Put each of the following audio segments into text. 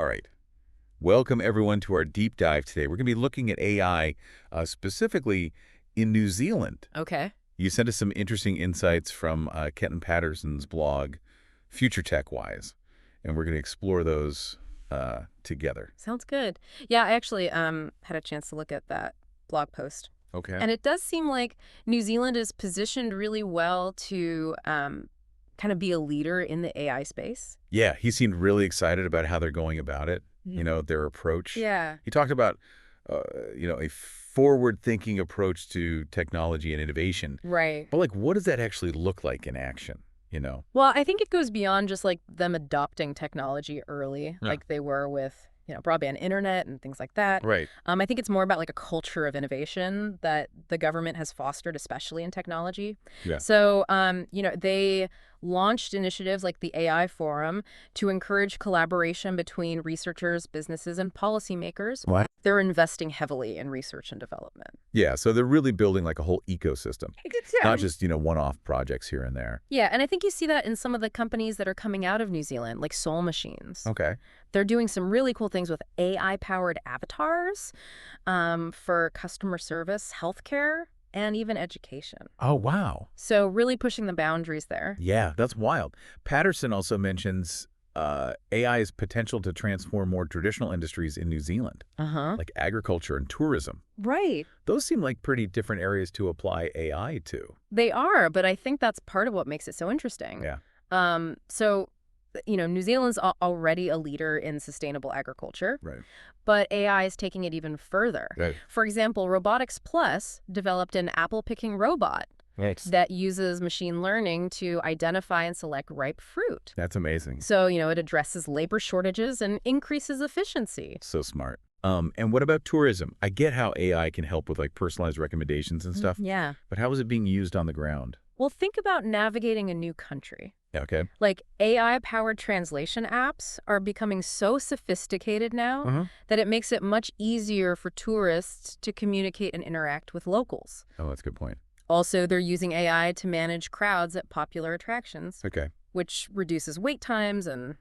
All right. Welcome, everyone, to our deep dive today. We're going to be looking at AI specifically in New Zealand. Okay. You sent us some interesting insights from Kenton Patterson's blog, Future Tech Wise, and we're going to explore those together. Sounds good. Yeah, I actually had a chance to look at that blog post. Okay. And it does seem like New Zealand is positioned really well to kind of be a leader in the AI space. Yeah, he seemed really excited about how they're going about it, their approach. Yeah. He talked about, a forward-thinking approach to technology and innovation. Right. But, what does that actually look like in action? Well, I think it goes beyond just like them adopting technology early, Yeah. like they were with, broadband internet and things like that. Right. I think it's more about like a culture of innovation that the government has fostered, especially in technology. Yeah. So, they launched initiatives like the AI Forum to encourage collaboration between researchers, businesses, and policymakers. What? They're investing heavily in research and development. Yeah, so they're really building like a whole ecosystem, not just, one-off projects here and there. Yeah, and I think you see that in some of the companies that are coming out of New Zealand, like Soul Machines. Okay. They're doing some really cool things with AI-powered avatars for customer service, healthcare, and even education. Oh, wow. So really pushing the boundaries there. Yeah, that's wild. Patterson also mentions AI's potential to transform more traditional industries in New Zealand, Uh-huh. like agriculture and tourism. Right. Those seem like pretty different areas to apply AI to. They are, but I think that's part of what makes it so interesting. Yeah. New Zealand's already a leader in sustainable agriculture, Right. but AI is taking it even further. Right. For example, Robotics Plus developed an apple-picking robot that uses machine learning to identify and select ripe fruit. That's amazing. So, it addresses labor shortages and increases efficiency. So smart. And what about tourism? I get how AI can help with personalized recommendations and stuff, Yeah. but how is it being used on the ground? Well, think about navigating a new country. Okay. Like AI-powered translation apps are becoming so sophisticated now that it makes it much easier for tourists to communicate and interact with locals. Oh, that's a good point. Also, they're using AI to manage crowds at popular attractions, Okay. which reduces wait times and,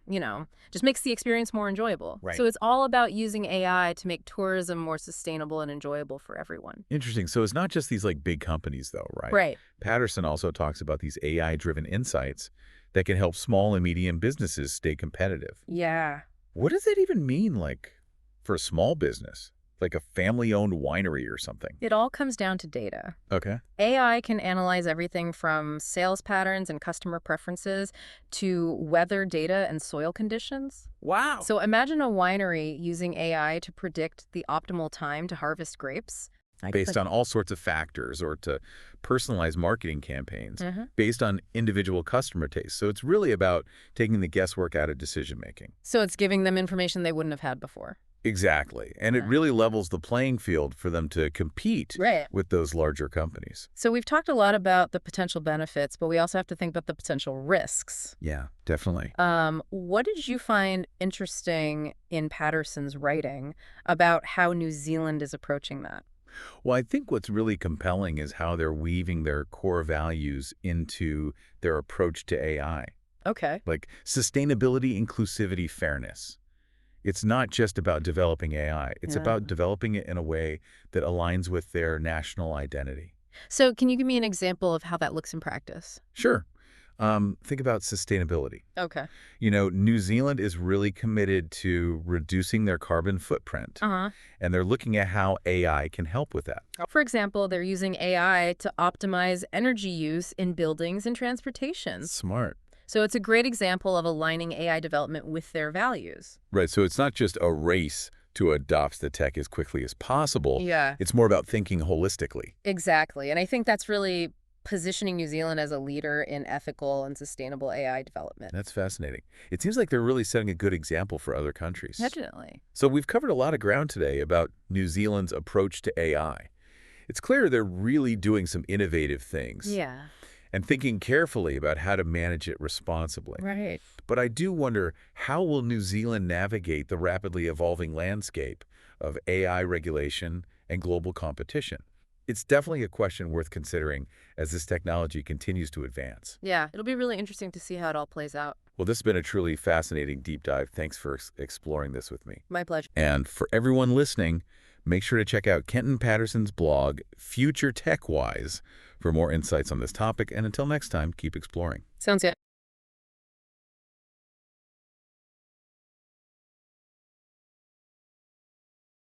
just makes the experience more enjoyable. Right. So it's all about using AI to make tourism more sustainable and enjoyable for everyone. Interesting. So it's not just these big companies though, right? Right. Patterson also talks about these AI-driven insights that can help small and medium businesses stay competitive. Yeah. What does that even mean, for a small business? Like a family-owned winery or something? It all comes down to data. Okay. AI can analyze everything from sales patterns and customer preferences to weather data and soil conditions. Wow. So imagine a winery using AI to predict the optimal time to harvest grapes. Based on all sorts of factors, or to personalize marketing campaigns based on individual customer tastes. So it's really about taking the guesswork out of decision-making. So it's giving them information they wouldn't have had before. Exactly. And it really levels the playing field for them to compete with those larger companies. So we've talked a lot about the potential benefits, but we also have to think about the potential risks. Yeah, definitely. What did you find interesting in Patterson's writing about how New Zealand is approaching that? Well, I think what's really compelling is how they're weaving their core values into their approach to AI. Okay. Like sustainability, inclusivity, fairness. It's not just about developing AI. It's about developing it in a way that aligns with their national identity. So can you give me an example of how that looks in practice? Sure. Think about sustainability. Okay. New Zealand is really committed to reducing their carbon footprint, and they're looking at how AI can help with that. For example, they're using AI to optimize energy use in buildings and transportation. Smart. So it's a great example of aligning AI development with their values. Right, so it's not just a race to adopt the tech as quickly as possible. Yeah. It's more about thinking holistically. Exactly. And I think that's really positioning New Zealand as a leader in ethical and sustainable AI development. That's fascinating. It seems like they're really setting a good example for other countries. Definitely. So we've covered a lot of ground today about New Zealand's approach to AI. It's clear they're really doing some innovative things. Yeah. And thinking carefully about how to manage it responsibly. Right. But I do wonder, how will New Zealand navigate the rapidly evolving landscape of AI regulation and global competition? It's definitely a question worth considering as this technology continues to advance. Yeah, it'll be really interesting to see how it all plays out. Well, this has been a truly fascinating deep dive. Thanks for exploring this with me. My pleasure. And for everyone listening, make sure to check out Kenton Patterson's blog, Future Tech Wise, for more insights on this topic. And until next time, keep exploring. Sounds good.